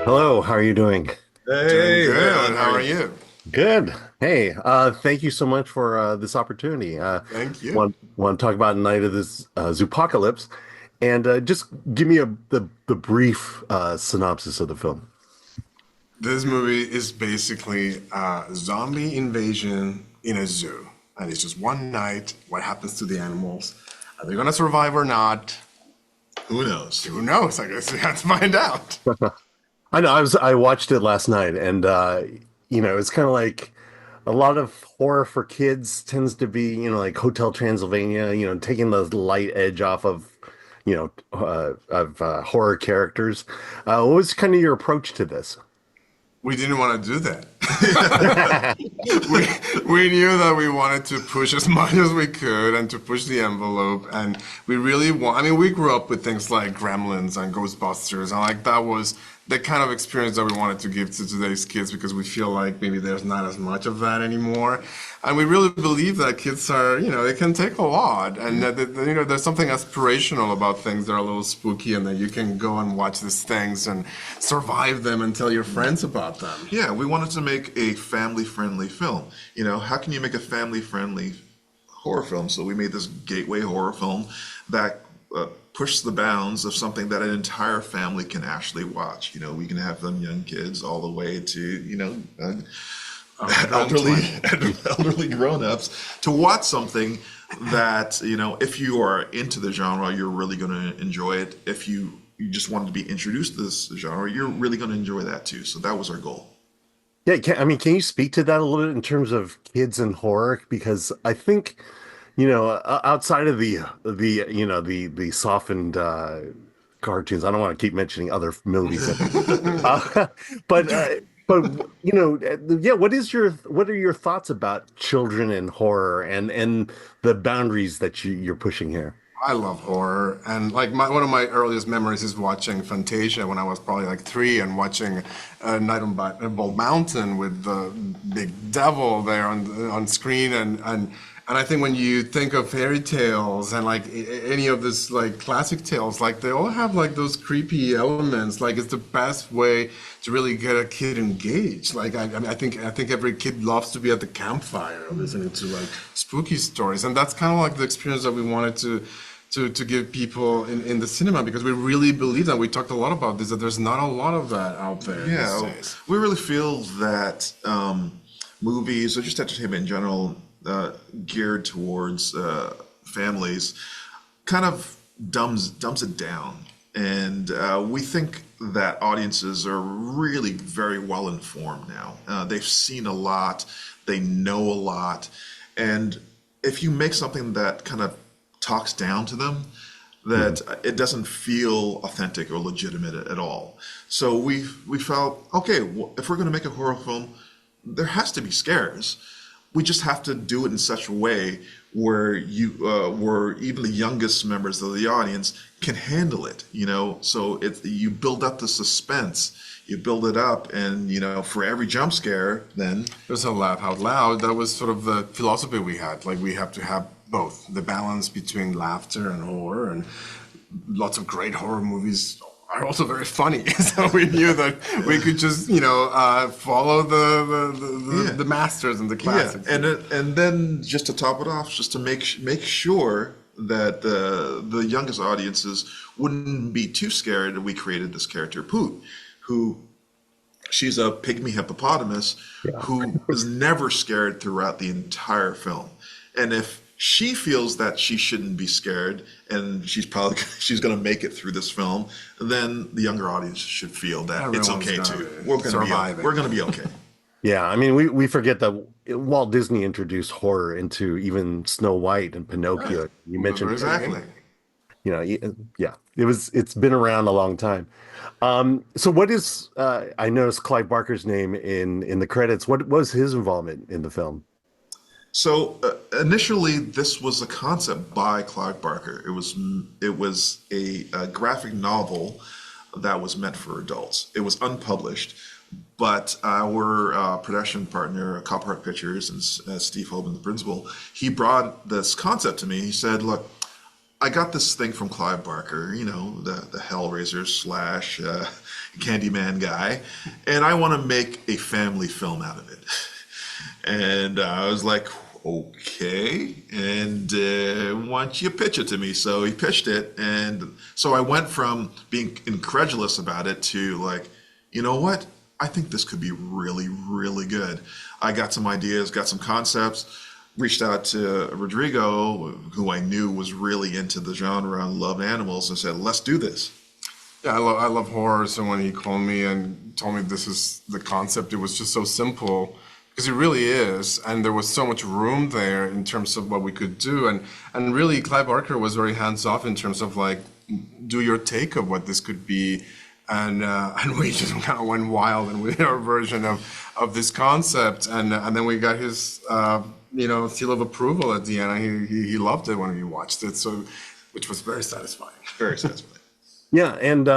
Hello, how are you doing? Doing Hey, good. Alan, How how are are you? you? Good. Hey, thank you so much for this opportunity. Thank you. Want to talk about Night of this Zoopocalypse, and just give me the brief synopsis of the film. This movie is basically a zombie invasion in a zoo. And it's just one night. What happens to the animals? Are they going to survive or not? Who knows? Who knows? I guess we have to find out. I know I watched it last night, and it's kind of like a lot of horror for kids tends to be, like Hotel Transylvania, taking the light edge off of, horror characters. What was kind of your approach to this? We didn't want to do that. we we knew that we wanted to push as much as we could and to push the envelope, and we really want. I mean, we grew up with things like Gremlins and Ghostbusters, and like that was the kind of experience that we wanted to give to today's kids because we feel like maybe there's not as much of that anymore, and we really believe that kids are, they can take a lot, and that, there's something aspirational about things that are a little spooky, and that you can go and watch these things and survive them and tell your friends about them. Yeah, we wanted to make a family-friendly film. How can you make a family-friendly horror film? So we made this gateway horror film that pushed the bounds of something that an entire family can actually watch. We can have them young kids all the way to, elderly Twenty. elderly grown-ups to watch something that, if you are into the genre, you're really going to enjoy it. If you just wanted to be introduced to this genre, you're really going to enjoy that too. So that was our goal. Yeah, can you speak to that a little bit in terms of kids and horror? Because I think, outside of the softened cartoons, I don't want to keep mentioning other movies, uh, but but yeah, what are your thoughts about children and horror and the boundaries that you're pushing here? I love horror, and like one of my earliest memories is watching Fantasia when I was probably like three, and watching Night on Bald Mountain with the big devil there on screen, and I think when you think of fairy tales and like any of this like classic tales, like they all have like those creepy elements. Like it's the best way to really get a kid engaged. Like mean, I think every kid loves to be at the campfire listening to like spooky stories, and that's kind of like the experience that we wanted to give people in the cinema, because we really believe that we talked a lot about this, that there's not a lot of that out there these Yeah, days. we really feel that movies or just entertainment in general geared towards families kind of dumbs it down. And we think that audiences are really very well informed now. They've seen a lot, they know a lot. And if you make something that kind of talks down to them, that it doesn't feel authentic or legitimate at all. So we felt, okay, well, if we're going to make a horror film, there has to be scares. We just have to do it in such a way where even the youngest members of the audience can handle it. So you build up the suspense, you build it up, and for every jump scare, then There's a laugh out loud. That was sort of the philosophy we had. Like we have to have both the balance between laughter and horror, and lots of great horror movies are also very funny. So we knew that we could just, follow yeah. the masters and the Yeah, classics. and then just to top it off, just to make sure that the youngest audiences wouldn't be too scared, we created this character Poot, who she's a pygmy hippopotamus Yeah. who is never scared throughout the entire film, and if she feels that she shouldn't be scared and she's going to make it through this film, then the younger audience should feel that it's Everyone's okay gonna too. survive it. We're going to be okay. Yeah, I mean, we forget that Walt Disney introduced horror into even Snow White and Right. Pinocchio. You mentioned, Exactly. yeah, it's been around a long time. So what is I noticed Clive Barker's name in the credits. What was his involvement in the film? So initially, this was a concept by Clive Barker. It was a graphic novel that was meant for adults. It was unpublished, but our production partner, Copperheart Pictures, and Steve Hoban, the principal, he brought this concept to me. He said, "Look, I got this thing from Clive Barker, you know, the Hellraiser slash Candyman guy, and I want to make a family film out of it. And I was like, okay, and why don't you pitch it to me? So he pitched it, and so I went from being incredulous about it to like, you know what? I think this could be really, really good. I got some ideas, got some concepts, reached out to Rodrigo, who I knew was really into the genre and loved animals, and said, let's do this. Yeah, I love horror. So when he called me and told me this is the concept, it was just so simple because it really is, and there was so much room there in terms of what we could do, and really Clive Barker was very hands off in terms of like, do your take of what this could be, and we just kind of went wild and we did our version of this concept, and then we got his seal of approval at the end. He loved it when he watched it, so which was very satisfying. Very satisfying. Yeah, and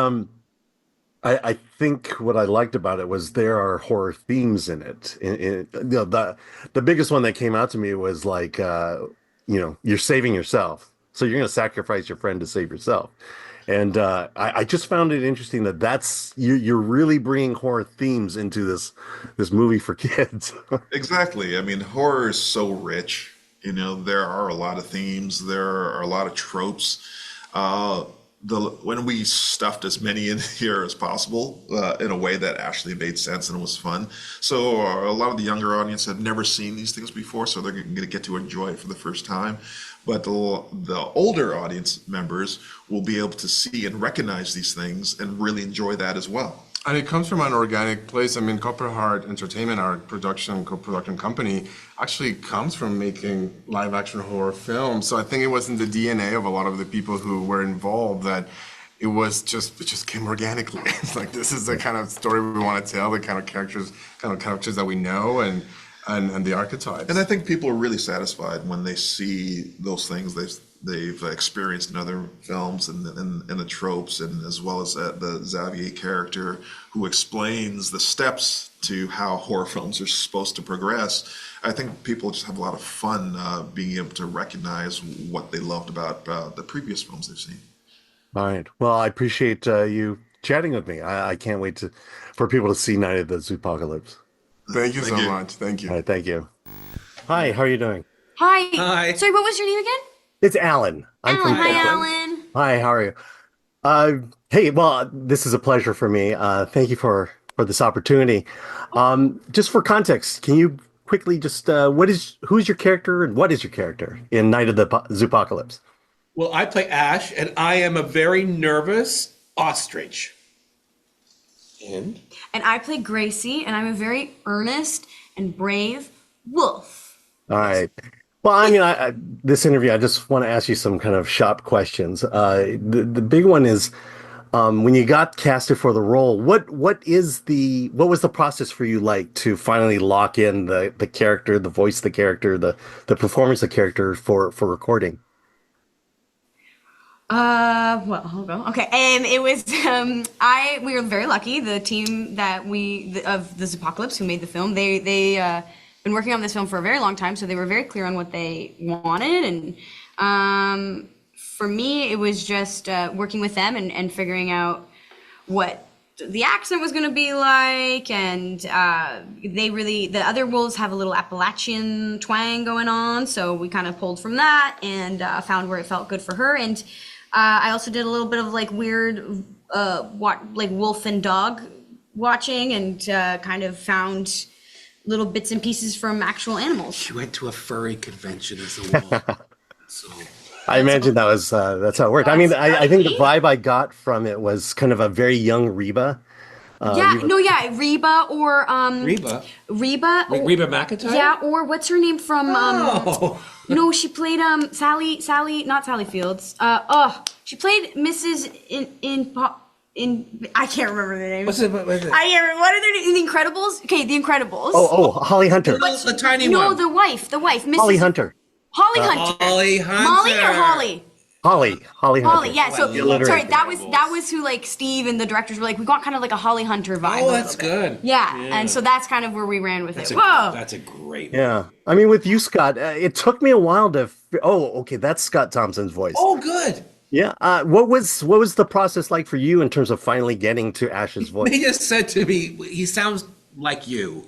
I think what I liked about it was there are horror themes in it. The biggest one that came out to me was like, you're saving yourself, so you're going to sacrifice your friend to save yourself. And I just found it interesting that you're really bringing horror themes into this movie for kids. Exactly. I mean, horror is so rich. You know, there are a lot of themes. There are a lot of tropes. When we stuffed as many in here as possible in a way that actually made sense and was fun. So a lot of the younger audience have never seen these things before, so they're going to get to enjoy it for the first time. But the older audience members will be able to see and recognize these things and really enjoy that as well. And it comes from an organic place. I mean, Copper Heart Entertainment, our co-production company, actually comes from making live-action horror films. So I think it was in the DNA of a lot of the people who were involved that it just came organically. It's like, this is the kind of story we want to tell, the kind of characters that we know, and the archetypes. And I think people are really satisfied when they see those things they've experienced in other films and the tropes, and as well as the Xavier character who explains the steps to how horror films are supposed to progress. I think people just have a lot of fun being able to recognize what they loved about the previous films they've seen. All right. Well, I appreciate you chatting with me. I can't wait for people to see Night of the Zoopocalypse. Thank you so much. Thank you. All right, thank you. Hi, how are you doing? Hi. Hi. Sorry, what was your name again? It's Alan. I'm Alan. from Hi, Brooklyn. Alan. Hi, how are you? Hey, well, this is a pleasure for me. Thank you for this opportunity. Just for context, can you quickly just who's your character and what is your character in Night of the Zoopocalypse? Well, I play Ash, and I am a very nervous ostrich. And I play Gracie, and I'm a very earnest and brave wolf. All right. Well, I mean, this interview, I just want to ask you some kind of shop questions. The big one is, when you got casted for the role, what was the process for you like to finally lock in the character, the voice of the character, the performance of the character for recording? Well, I'll go. Okay. It was, we were very lucky. The team of the Zoopocalypse who made the film, they been working on this film for a very long time, so they were very clear on what they wanted. And, for me, it was just, working with them and figuring out what the accent was going to be like. And, the other wolves have a little Appalachian twang going on. So we kind of pulled from that and, found where it felt good for her. And, I also did a little bit of like weird, like wolf and dog watching, and kind of found little bits and pieces from actual animals. She went to a furry convention as a wolf. So I imagine that's how it worked. I mean, I think the vibe I got from it was kind of a very young Reba. Reba or Reba. Reba McEntire? Yeah, or what's her name from she played Sally, not Sally Fields. She played Mrs. in I can't remember the name. What's it? I can't remember. What are their names? The Incredibles? Okay, The Incredibles. Oh, Holly Hunter. The tiny no, one. the wife, Mrs. Holly Hunter. Holly Hunter. Holly Hunter. Molly or Holly? Holly Holly, Hunter. yeah. So Alliteration. sorry, that was who like Steve and the directors were like, we got kind of like a Holly Hunter vibe. Oh, a that's little bit. good. Yeah, and so that's kind of where we ran with That's it. a, Whoa. that's a great. Yeah, I mean, with you, Scott, it took me a while to. Oh, okay, that's Scott Thompson's voice. Oh, good. Yeah. What was the process like for you in terms of finally getting to Ash's voice? He just said to me, he sounds like you.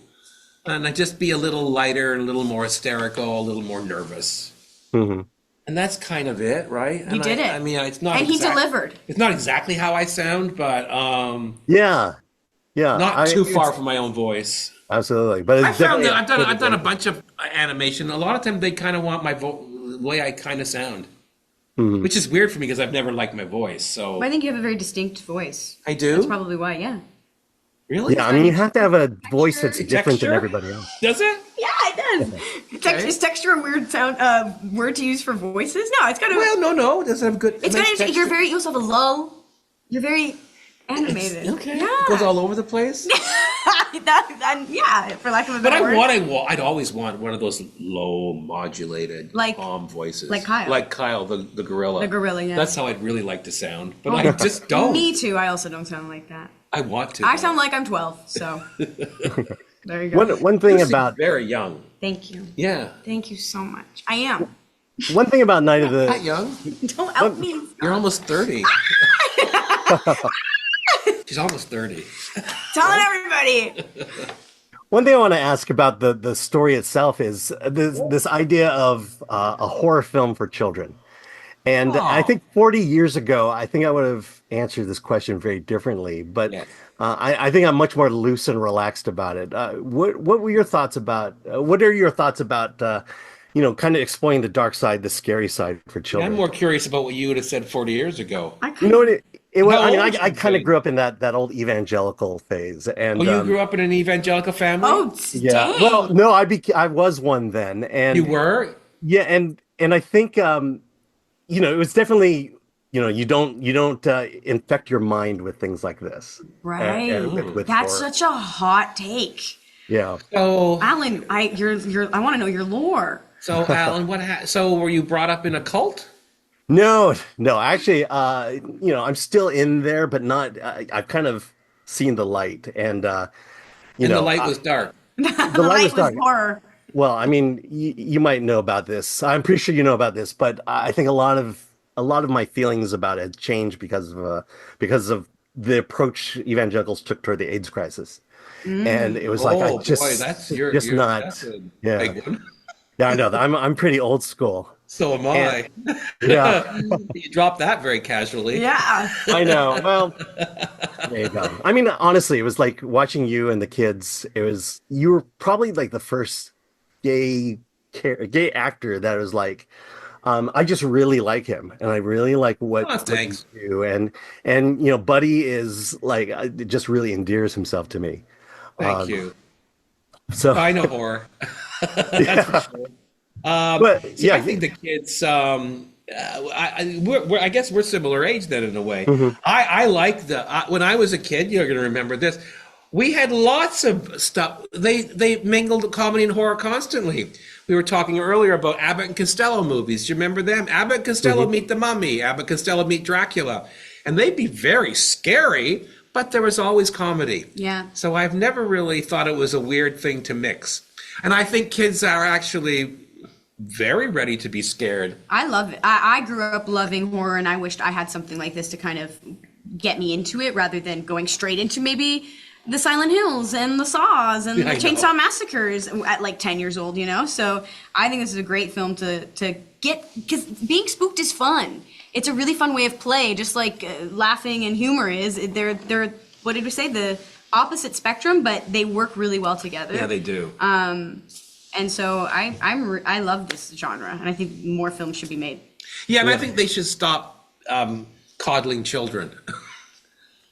And I just be a little lighter, a little more hysterical, a little more nervous. Mm-hmm. And that's kind of it, right? You did it. I mean, it's not. And he delivered. It's not exactly how I sound, but Yeah, not too far it's- from my own voice. Absolutely, but I it's found definitely that I've done a bunch of animation. A lot of times they kind of want my the way I kind of sound, which is weird for me because I've never liked my voice. So I think you have a very distinct voice. I do. That's probably why. Yeah. Really? Yeah, I mean, you have to have a voice that's Texture? different than everybody else. Does it? Yeah, it does. Is texture a weird word to use for voices? No, it's kind of. Well, no. It doesn't have good. it's nice kind of. texture. You also have a lull. You're very animated. Okay. Yeah. It goes all over the place. Yeah, for lack of a But better word. I'd always want one of those low modulated Like- calm voices. like Kyle. Like Kyle, the gorilla. The gorilla, yeah. That's how I'd really like to sound. But I just don't. Me too. I also don't sound like that. I want to. I sound like I'm 12. So there you go. One thing You seem about very young. Thank you. Yeah. Thank you so much. I am. one thing about Night of Not the young. Don't out me. You're almost 30. She's almost 30. Telling everybody. one thing I want to ask about the story itself is this idea of a horror film for children. And I think 40 years ago, I think I would have answered this question very differently. But Yeah. I think I'm much more loose and relaxed about it. What were your thoughts about? What are your thoughts about? Kind of exploring the dark side, the scary side for children. I'm more curious about what you would have said 40 years ago. You know what it was? How I mean, old I you kind of think? grew up in that old evangelical phase, and Oh, you grew up in an evangelical family? Oh, yeah. dang. Well, no, I was one then, and You were? yeah, and I think it was definitely you don't infect your mind with things like this, Right. with That's horror. such a hot take. Yeah. So, Alan, I want to know your lore. Alan, so were you brought up in a cult? No, actually, I'm still in there, but not. I've kind of seen the light, and And the light was dark. The light was dark. horror. Well, I mean, you might know about this. I'm pretty sure you know about this, but I think a lot of my feelings about it changed because of the approach evangelicals took toward the AIDS crisis, and it was like Oh, I just boy, that's not. that's a Yeah. big one. Yeah, I know that. I'm pretty old school. So am I. Yeah, You dropped that very casually. Yeah. I know. Well, there you go. I mean, honestly, it was like watching you and the kids. You were probably like the first gay actor that was like, I just really like him, and I really like what Thanks. you do, and Buddy is like it just really endears himself to me. Thank you. So I know horror. That's for sure. but See, yeah, I think the kids. I guess we're similar age then in a way. I like when I was a kid. You're going to remember this. We had lots of stuff. They mingled comedy and horror constantly. We were talking earlier about Abbott and Costello movies. Do you remember them? Abbott and Costello Meet the Mummy. Abbott and Costello Meet Dracula. And they'd be very scary, but there was always comedy. Yeah. So I've never really thought it was a weird thing to mix. And I think kids are actually very ready to be scared. I love it. I grew up loving horror, and I wished I had something like this to kind of get me into it rather than going straight into maybe the Silent Hills and the Saws and the I know. Chainsaw Massacres at like 10 years old, So I think this is a great film to get, because being spooked is fun. It's a really fun way of play, just like laughing and humor is. They're what did we say? The opposite spectrum, but they work really well together. Yeah, they do. And so I love this genre, and I think more films should be made. Yeah, and I think they should stop coddling children.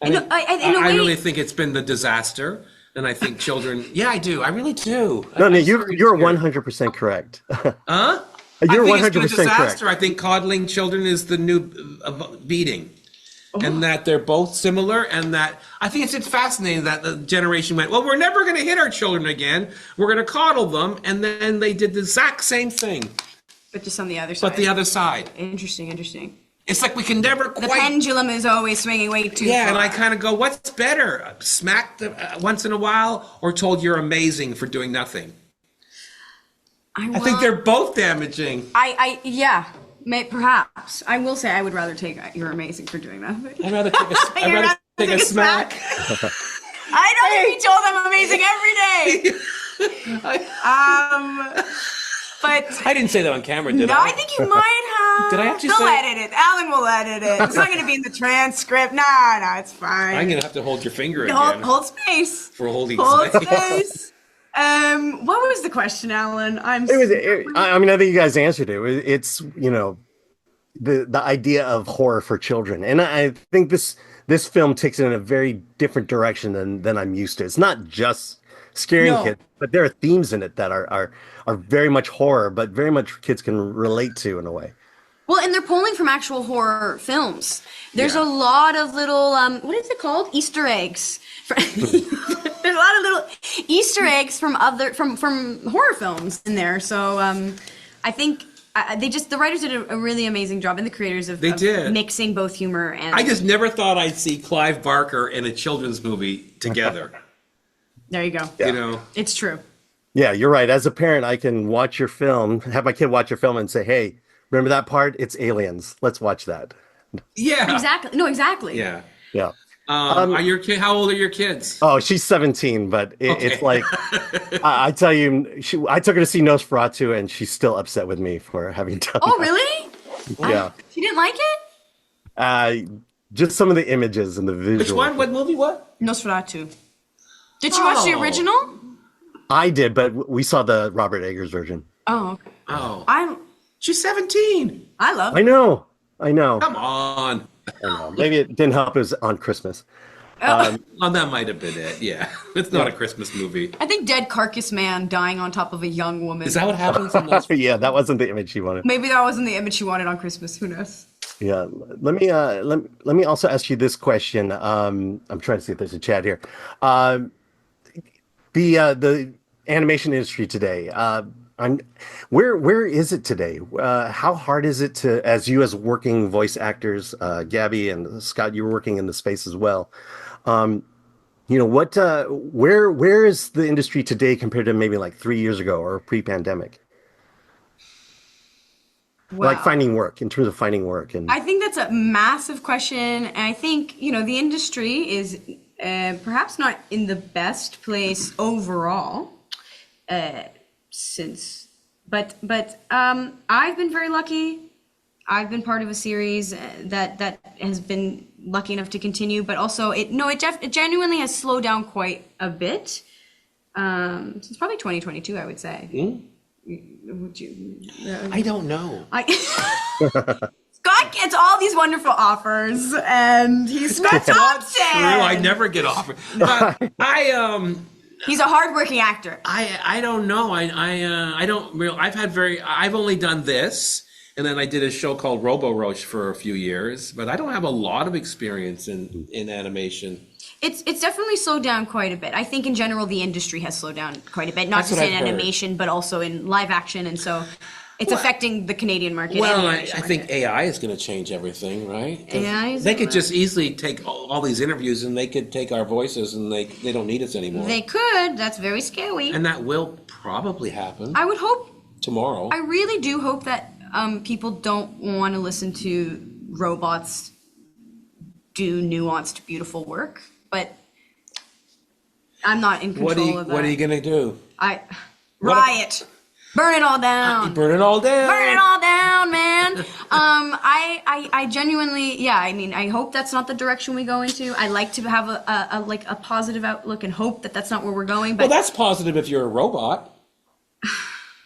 In a I way- really think it's been the disaster, and I think children. Yeah, I do. I really do. no, I'm you're very you're scared. 100% correct. Huh? You're I think it's been a 100% correct. disaster. I think coddling children is the new beating. And that they're both similar, and that I think it's fascinating that the generation went, well, we're never going to hit our children again. We're going to coddle them, and then they did the exact same thing, But just on the other side. but the other side. Interesting. It's like we can never The quite. pendulum is always swinging way too Yeah, far. and I kind of go, what's better? Smacked once in a while, or told you're amazing for doing nothing? I think they're both damaging. Yeah, perhaps. I will say I would rather take you're amazing for doing that. I'd rather take a, I'd rather take a smack. I don't think be told I'm amazing every day. But I didn't say that on camera, did no, I? I think you might have. Did I actually They'll say- edit it. Alan will edit it. It's not going to be in the transcript. Nah, it's fine. I'm gonna have to hold your finger again Hold space. for holding Hold space. space. What was the question, Alan? I mean, I think you guys answered it. It's, you know, the idea of horror for children, and I think this film takes it in a very different direction than I'm used to. It's not just scaring No. kids, but there are themes in it that are very much horror, but very much kids can relate to in a way. Well, and they're pulling from actual horror films. There's a lot of little, what is it called? Easter eggs. There's a lot of little Easter eggs from horror films in there. So I think the writers did a really amazing job, and the creators of did. mixing both humor and. I just never thought I'd see Clive Barker in a children's movie together. There you go. You know, It's true. Yeah, you're right. As a parent, I can watch your film, have my kid watch your film, and say, "Hey, remember that part? It's aliens. Let's watch that." yeah, Exactly. No, exactly. yeah. Yeah. Are your kid? How old are your kids? Oh, she's 17, but Okay. it's like I tell you, I took her to see Nosferatu, and she's still upset with me for having done. Oh, that. really? Yeah. She didn't like it? Just some of the images and the visual. Which one? What movie? What? Nosferatu. Did you watch the Oh. original? I did, but we saw the Robert Eggers version. Oh, okay. Oh, she's 17. I love I know. Come on. I know. Maybe it didn't help. It was on Christmas. Well, that might have been it. Yeah, it's not a Christmas movie. I think dead carcass man dying on top of a young woman. Is that what happens in those? Yeah, that wasn't the image she wanted. Maybe that wasn't the image she wanted on Christmas. Who knows? Yeah. Let me also ask you this question. I'm trying to see if there's a chat here. The animation industry today. Where is it today? How hard is it to, as working voice actors, Gabbi and Scott, you were working in the space as well. You know what? Where is the industry today compared to maybe like 3 years ago or pre-pandemic? Wow. Like finding work, in terms of finding work, and I think that's a massive question. And I think, the industry is perhaps not in the best place overall, but I've been very lucky. I've been part of a series that has been lucky enough to continue, but also it genuinely has slowed down quite a bit. Since probably 2022, I would say. Would you? I don't know. Scott gets all these wonderful offers, and he's Scott Thomson. True, I never get offered. But He's a hardworking actor. I don't know. I don't real. I've only done this, and then I did a show called Robo Roach for a few years. But I don't have a lot of experience in animation. It's definitely slowed down quite a bit. I think in general the industry has slowed down quite a bit, not That's just what in I've heard. animation, but also in live action, and so it's affecting the Canadian market. Well, and the I Asian think market. AI is going to change everything, right? 'Cause AI is they could gonna- just easily take all these interviews and they could take our voices and they don't need us anymore. They could. That's very scary. And that will probably happen I would hope. tomorrow. I really do hope that people don't want to listen to robots do nuanced, beautiful work, but I'm not in control of that. What are you going to do? Riot. Burn it all down. Burn it all down. Burn it all down, man. I genuinely, yeah. I mean, I hope that's not the direction we go into. I like to have a positive outlook and hope that that's not where we're going. But Well, that's positive if you're a robot,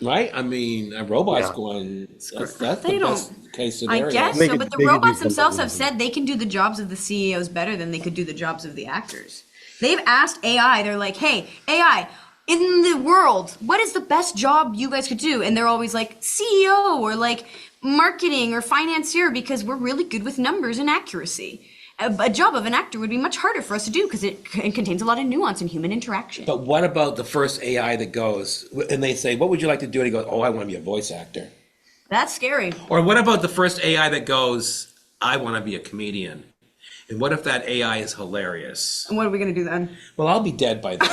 right? I mean, a robot's Yeah. going. That's They the don't- best case I scenario. guess They so. could- But the they could do robots themselves something. have said they can do the jobs of the CEOs better than they could do the jobs of the actors. They've asked AI. They're like, "Hey, AI, in the world, what is the best job you guys could do?" And they're always like CEO or like marketing or financier because we're really good with numbers and accuracy. A job of an actor would be much harder for us to do because it contains a lot of nuance and human interaction. But what about the first AI that goes and they say, "What would you like to do?" And he goes, "Oh, I want to be a voice actor." That's scary. Or what about the first AI that goes, I want to be a comedian. And what if that AI is hilarious? And what are we gonna do then? Well, I'll be dead by then.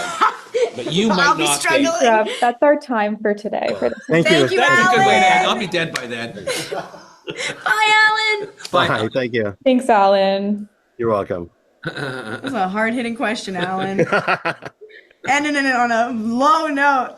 But you might I'll be not struggling. Yeah, that's our time for today. For this. Thank Thank you, you. That's a good way to end. Alan. I'll be dead by then. Bye, Alan. Bye. Thank you. Thanks, Alan. You're welcome. That was a hard-hitting question, Alan. Ending it on a low note.